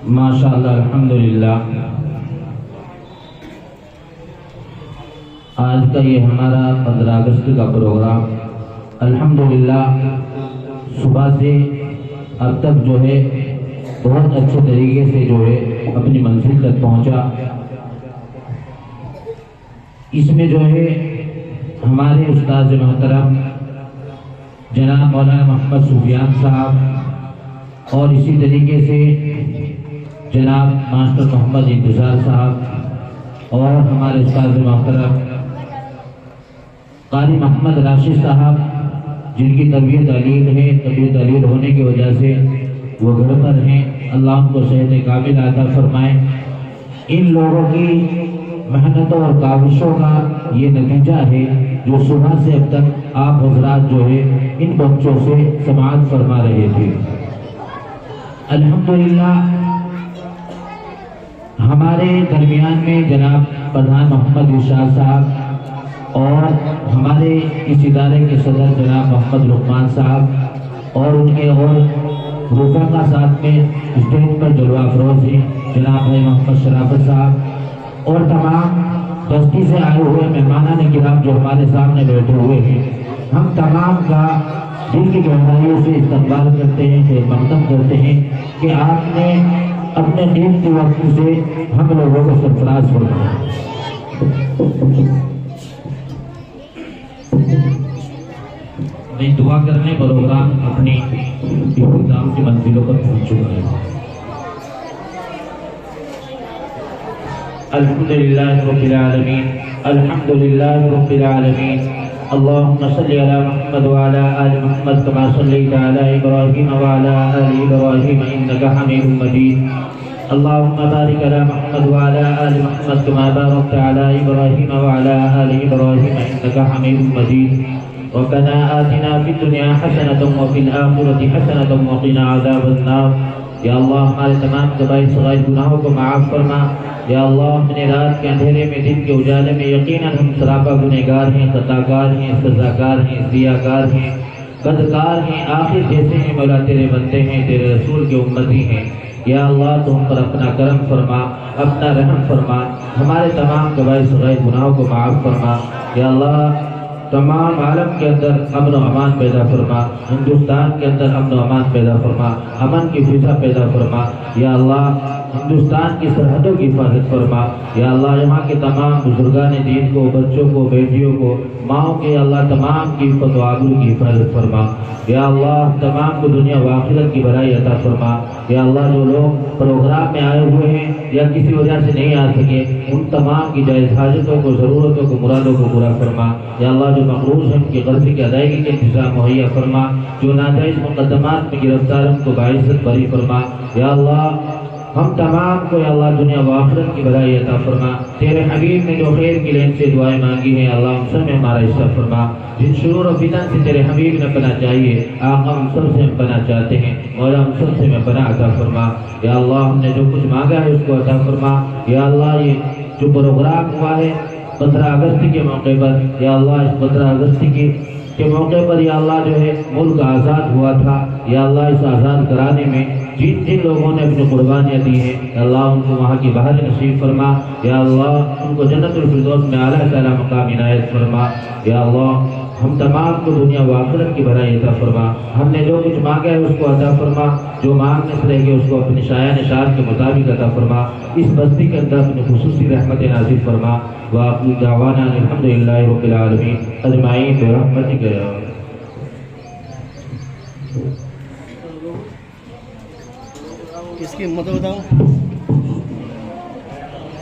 ماشاءاللہ الحمدللہ آج کا یہ ہمارا 15 اگست کا پروگرام الحمدللہ صبح سے اب تک جو ہے بہت اچھے طریقے سے جو ہے اپنی منزل تک پہنچا۔ اس میں جو ہے ہمارے استاد محترم جناب مولانا محمد سفیان صاحب اور اسی طریقے سے جناب ماسٹر محمد انتظار صاحب اور ہمارے استاد محترم قاری محمد راشد صاحب جن کی طبیعت علیل ہونے کی وجہ سے وہ گھر پر ہیں، اللہ ان کو صحت کامل عطا فرمائے۔ ان لوگوں کی محنتوں اور کاوشوں کا یہ نتیجہ ہے جو صبح سے اب تک آپ حضرات جو ہے ان بچوں سے سماعت فرما رہے تھے۔ الحمدللہ ہمارے درمیان میں جناب پردھان محمد ارشاد صاحب اور ہمارے اس ادارے کے صدر جناب محمد لقمان صاحب اور ان کے اور رفقا ساتھ میں اسٹیج پر جلوہ افروز ہیں جناب بھائی محمد شرافت صاحب اور تمام بستی سے آئے ہوئے مہمانان کرام جو ہمارے سامنے بیٹھے ہوئے ہیں۔ ہم تمام کا دل کی گہرائیوں سے استقبال کرتے ہیں، خیر مقدم کرتے ہیں کہ آپ نے اپنے قیمتی وقت سے ہم لوگوں کو سرفراز فرمایا۔ میں دعا کرنے پروگرام اپنی اختتام کی منزلوں پر پہنچ چکا ہے۔ الحمدللہ رب العالمین، الحمدللہ رب العالمین، اللہم صلی علی محمد وعلی آل محمد کما صلیت علی ابراہیم وعلی آل ابراہیم انکا حمید مجید، اللہم بارک علی محمد وعلی آل محمد کما بارکت علی ابراہیم وعلی آل ابراہیم انکا حمید مجید، ربنا آتنا فی الدنیا حسنۃ وفی الآخرۃ حسنۃ وقنا عذاب النار۔ یا اللہ ہمارے تمام کبائر صغائر گناہوں کو معاف فرما۔ یا اللہ اپنے رات کے اندھیرے میں دن کے اجالے میں یقیناً ہم سراپا گنہگار ہیں، خطاکار ہیں، سزاکار ہیں، ضیاءکار ہیں، بدکار ہیں، آخر جیسے ہیں مولا تیرے بندے ہیں، تیرے رسول کے امتی ہیں۔ یا اللہ تو ہم پر اپنا کرم فرما، اپنا رحم فرما، ہمارے تمام کبائر صغائر گناہوں کو معاف فرما۔ یا اللہ تمام عالم کے اندر امن و امان پیدا فرما، ہندوستان کے اندر امن و امان پیدا فرما، امن کی فضا پیدا فرما۔ یا اللہ ہندوستان کی سرحدوں کی حفاظت فرما۔ یا اللہ یہاں کے تمام بزرگان دین کو، بچوں کو، بیٹیوں کو، ماؤں کے اللہ تمام کی عفت و آبرو کی حفاظت فرما۔ یا اللہ تمام کو دنیا و آخرت کی بھلائی عطا فرما۔ یا اللہ جو لوگ پروگرام میں آئے ہوئے ہیں یا کسی وجہ سے نہیں آ سکے ان تمام کی جائز حاجتوں کو، ضرورتوں کو، مرادوں کو پورا فرما۔ یا اللہ جو مقروض ہیں ان کی قرض کی ادائیگی کے انتظام مہیا فرما، جو ناجائز مقدمات میں گرفتار ان کو باعزت بری فرما۔ یا اللہ ہم تمام کو یا اللہ دنیا و آخرت کی بھلائی عطا فرما۔ تیرے حبیب نے جو خیر کی لین سے دعائیں مانگی ہیں اللہ ہم سب میں ہمارا حصہ فرما۔ جن شرور و فتن سے تیرے حبیب نے پناہ چاہیے آقا ہم سب سے ہم پناہ چاہتے ہیں، مولا ہم سب سے میں پناہ عطا فرما۔ یا اللہ ہم نے جو کچھ مانگا ہے اس کو عطا فرما۔ یا اللہ یہ جو پروگرام ہوا ہے 15 اگست کے موقع پر، یا اللہ اس 15 اگست کے موقع پر یا اللہ جو ہے ملک آزاد ہوا تھا، یا اللہ اس آزاد کرانے میں جن جن لوگوں نے اپنی قربانیاں دی ہیں اللہ ان کو وہاں کی بحر نصیب فرما۔ یا اللہ ان کو جنت الفردوس میں اعلیٰ تعالیٰ مقام عنایت فرما۔ یا اللہ ہم تمام کو دنیا و آخرت کی بھلائی عطا فرما۔ ہم نے جو کچھ مانگا ہے اس کو عطا فرما، جو مانگنے سے رہ گئے اس کو اپنی شایان شان کے مطابق عطا فرما۔ اس بستی کے اندر اپنی خصوصی رحمت نازل فرما۔ وآخر دعوانا الحمدللہ رب العالمین اجمعین برحمتک یا رب۔ اس کی مدد بتاؤ۔